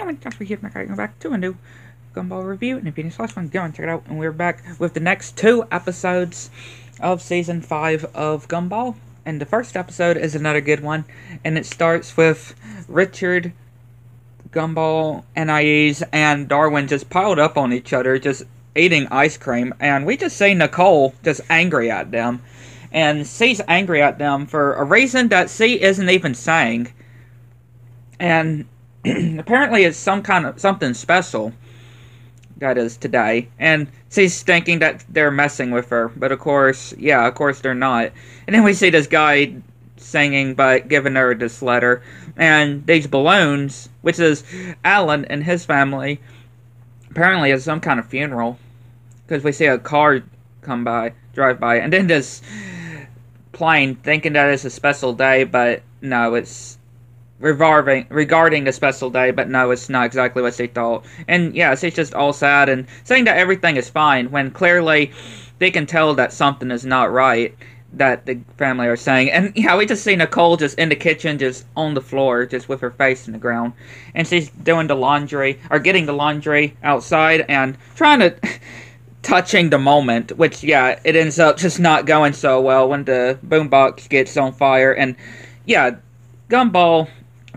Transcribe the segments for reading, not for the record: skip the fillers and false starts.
family, thanks for here back to a new Gumball review. And if you missed the last one, go and check it out. And we're back with the next 2 episodes of Season 5 of Gumball. And the first episode is another good one. And it starts with Richard, Gumball, NIEs, and Darwin just piled up on each other, just eating ice cream. And we just see Nicole just angry at them. And C's angry at them for a reason that C isn't even saying. And apparently it's something special that is today. And C's thinking that they're messing with her. But of course they're not. And then we see this guy singing but giving her this letter. And these balloons, which is Alan and his family, apparently it's some kind of funeral. Because we see a car drive by. And then this plane thinking that it's a special day, but no, it's regarding the special day, but no, it's not exactly what she thought. And yeah, she's just all sad and saying that everything is fine, when clearly they can tell that something is not right, that the family are saying. And yeah, we just see Nicole just in the kitchen, just on the floor, just with her face in the ground. And she's doing the laundry, or getting the laundry outside, and trying to touching the moment, which, yeah, it ends up just not going so well when the boombox gets on fire. And yeah, Gumball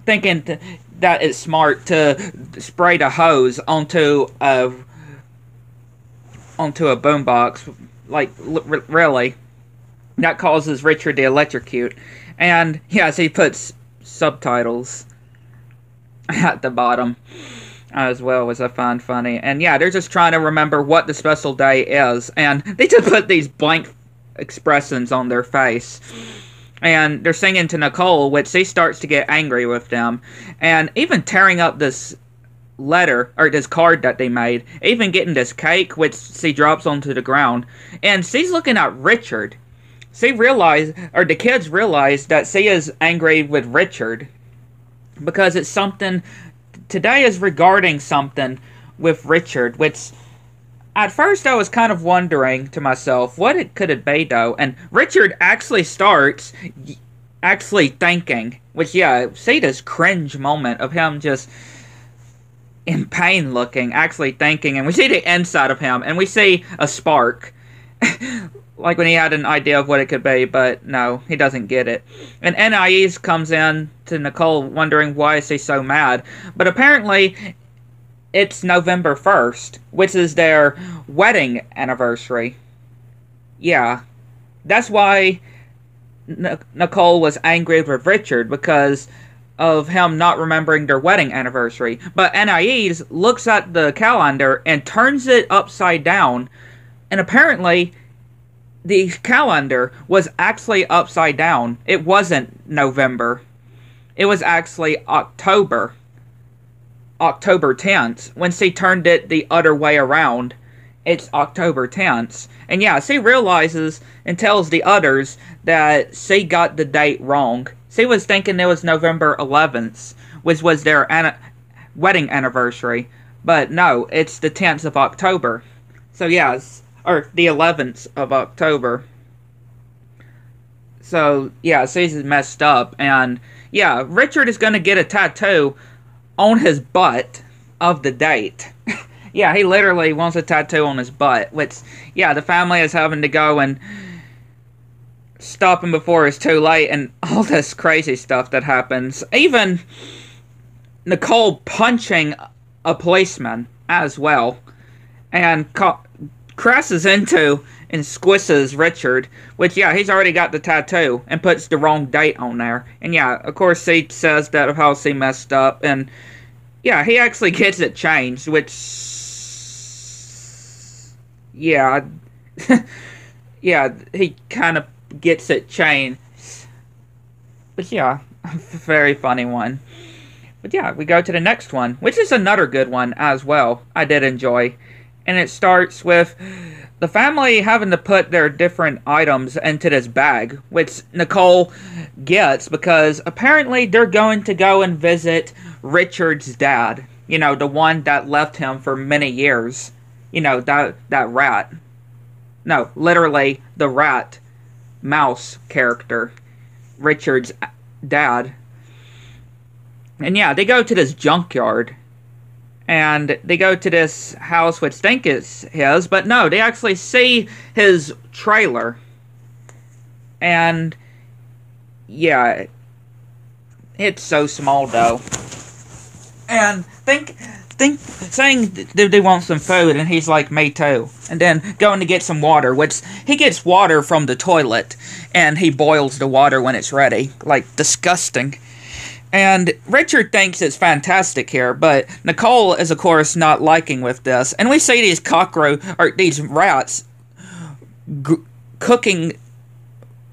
thinking that it's smart to spray the hose onto a boombox, like, really, that causes Richard to electrocute. And yes, he puts subtitles at the bottom as well, which I find funny. And yeah, they're just trying to remember what the special day is, and they just put these blank expressions on their face. And they're singing to Nicole, which she starts to get angry with them, and even tearing up this letter, or this card that they made, even getting this cake, which she drops onto the ground. And she's looking at Richard. The kids realize that she is angry with Richard, because it's something today is regarding something with Richard, which at first I was kind of wondering to myself, could it be though? And Richard actually starts thinking, which, yeah, see this cringe moment of him just in pain looking, actually thinking, and we see the inside of him, and we see a spark. Like when he had an idea of what it could be, but no, he doesn't get it. And NIEs comes in to Nicole wondering why is she so mad. But apparently it's November 1st, which is their wedding anniversary. Yeah, that's why Nicole was angry with Richard, because of him not remembering their wedding anniversary. But NIEs looks at the calendar and turns it upside down, and apparently the calendar was actually upside down. It wasn't November. It was actually October 10th. When she turned it the other way around, it's October 10th. And yeah, she realizes and tells the others that she got the date wrong. She was thinking it was November 11th, which was their wedding anniversary. But no, it's the 10th of October. So yeah, or the 11th of October. So, yeah, she's messed up. And, yeah, Richard is going to get a tattoo on his butt of the date. Yeah, he literally wants a tattoo on his butt. Which, yeah, the family is having to go and stop him before it's too late. And all this crazy stuff that happens. Even Nicole punching a policeman as well. And crashes into and squishes Richard, which, yeah, he's already got the tattoo, and puts the wrong date on there. And yeah, of course he says that of how she messed up, and yeah, he actually gets it changed, which, yeah, yeah, he kind of gets it changed. But yeah, very funny one. But yeah, we go to the next one, which is another good one as well. I did enjoy. And it starts with the family having to put their different items into this bag, which Nicole gets because apparently they're going to go and visit Richard's dad. You know, the one that left him for many years. You know, that rat. No, literally the rat mouse character. Richard's dad. And yeah, they go to this junkyard. And they go to this house which think it's his, but no, they actually see his trailer. And yeah, it's so small though. And saying they want some food, and he's like, me too. And then going to get some water, which he gets water from the toilet, and he boils the water when it's ready. Like, disgusting. And Richard thinks it's fantastic here, but Nicole is, of course, not liking with this. And we see these rats cooking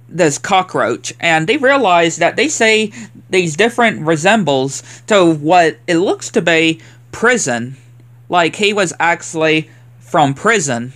this cockroach, and they realize that they see these different resembles to what it looks to be prison. Like, he was actually from prison.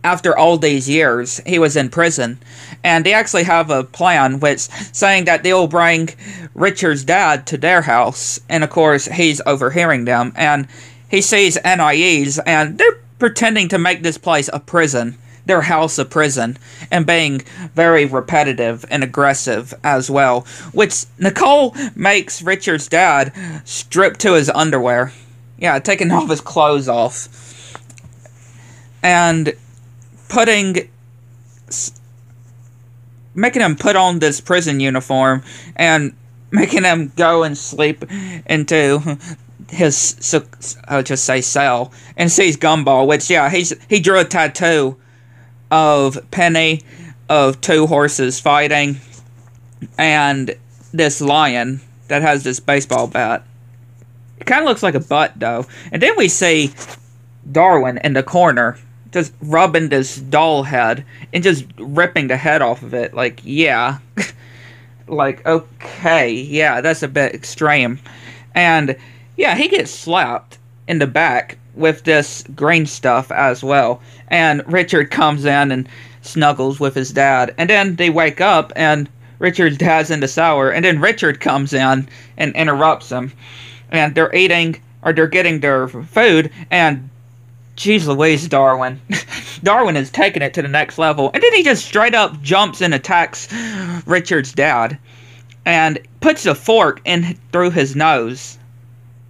After all these years, he was in prison. And they actually have a plan which saying that they'll bring Richard's dad to their house. And of course, he's overhearing them. And he sees NIEs, and they're pretending to make this place a prison. Their house a prison. And being very repetitive and aggressive as well. Which Nicole makes Richard's dad strip to his underwear. Yeah, taking all of his clothes off. And making him put on this prison uniform and making him go and sleep into his, I'll just say, cell, and sees Gumball, which, yeah, he drew a tattoo of Penny, of two horses fighting, and this lion that has this baseball bat. It kind of looks like a butt, though. And then we see Darwin in the corner, just rubbing this doll head and just ripping the head off of it. Like, yeah. Like, okay, yeah, that's a bit extreme. And, yeah, he gets slapped in the back with this green stuff as well. And Richard comes in and snuggles with his dad. And then they wake up, and Richard's dad's in the shower. And then Richard comes in and interrupts them. And they're getting their food, and jeez Louise, Darwin. Darwin is taking it to the next level. And then he just straight up jumps and attacks Richard's dad. And puts a fork in through his nose.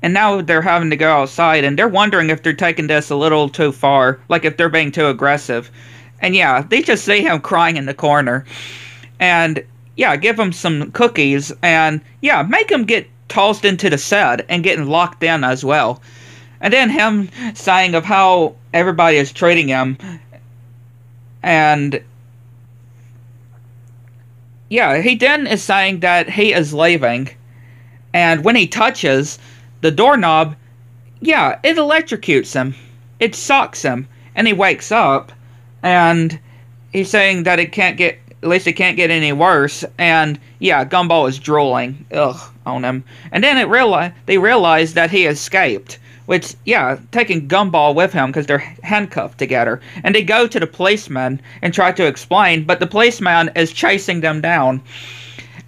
And now they're having to go outside. And they're wondering if they're taking this a little too far. Like if they're being too aggressive. And yeah, they just see him crying in the corner. And yeah, give him some cookies. And yeah, make him get tossed into the shed and getting locked in as well. And then him saying of how everybody is treating him. And yeah, he then is saying that he is leaving. And when he touches the doorknob, yeah, it electrocutes him. It shocks him. And he wakes up. And he's saying that at least it can't get any worse. And yeah, Gumball is drooling on him. And then they realize that he escaped. Which, yeah, taking Gumball with him because they're handcuffed together. And they go to the policeman and try to explain, but the policeman is chasing them down.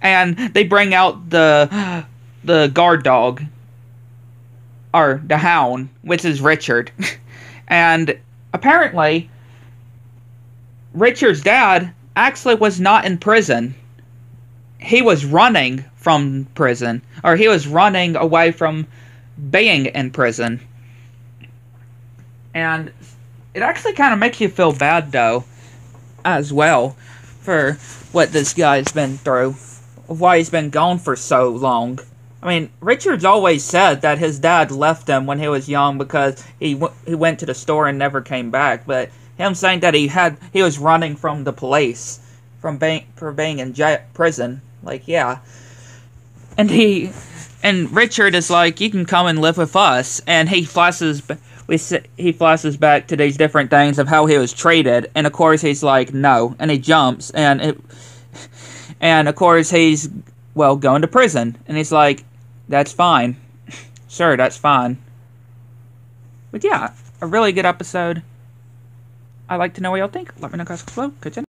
And they bring out the guard dog. Or the hound, which is Richard. And apparently, Richard's dad actually was not in prison. He was running from prison. Or he was running away from being in prison. And it actually kind of makes you feel bad, though, as well, for what this guy's been through. Why he's been gone for so long. I mean, Richard's always said that his dad left him when he was young because he went to the store and never came back. But him saying that he was running from the police for being in prison. Like, yeah. And Richard is like, you can come and live with us. And he flashes back to these different things of how he was treated. And of course he's like, no. And he jumps. And of course he's, well, going to prison. And he's like, that's fine. Sure, that's fine. But yeah, a really good episode. I'd like to know what y'all think. Let me know in the comments below. Good